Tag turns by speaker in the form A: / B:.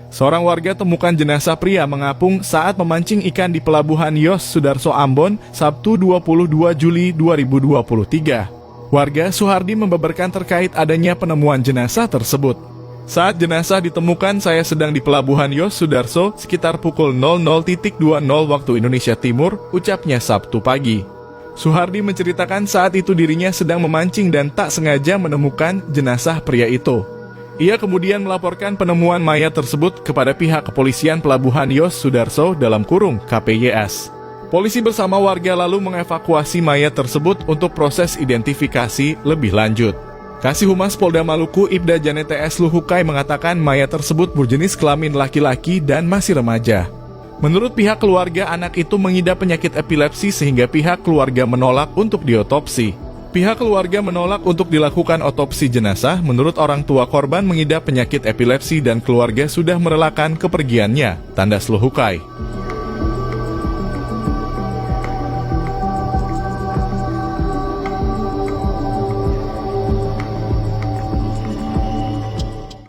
A: Seorang warga temukan jenazah pria mengapung saat memancing ikan di Pelabuhan Yos Sudarso Ambon, Sabtu 22 Juli 2023. Warga Suhardi membeberkan terkait adanya penemuan jenazah tersebut. Saat jenazah ditemukan, saya sedang di Pelabuhan Yos Sudarso sekitar pukul 00.20 waktu Indonesia Timur, ucapnya Sabtu pagi. Suhardi menceritakan saat itu dirinya sedang memancing dan tak sengaja menemukan jenazah pria itu. Ia kemudian melaporkan penemuan mayat tersebut kepada pihak kepolisian Pelabuhan Yos Sudarso (KPYS). Polisi bersama warga lalu mengevakuasi mayat tersebut untuk proses identifikasi lebih lanjut. Kasih Humas Polda Maluku Ibda Janete S. Luhukai mengatakan mayat tersebut berjenis kelamin laki-laki dan masih remaja. Menurut pihak keluarga, anak itu mengidap penyakit epilepsi sehingga pihak keluarga menolak untuk diotopsi. Pihak keluarga menolak untuk dilakukan otopsi jenazah. Menurut orang tua korban mengidap penyakit epilepsi dan keluarga sudah merelakan kepergiannya, tandas Luhukai.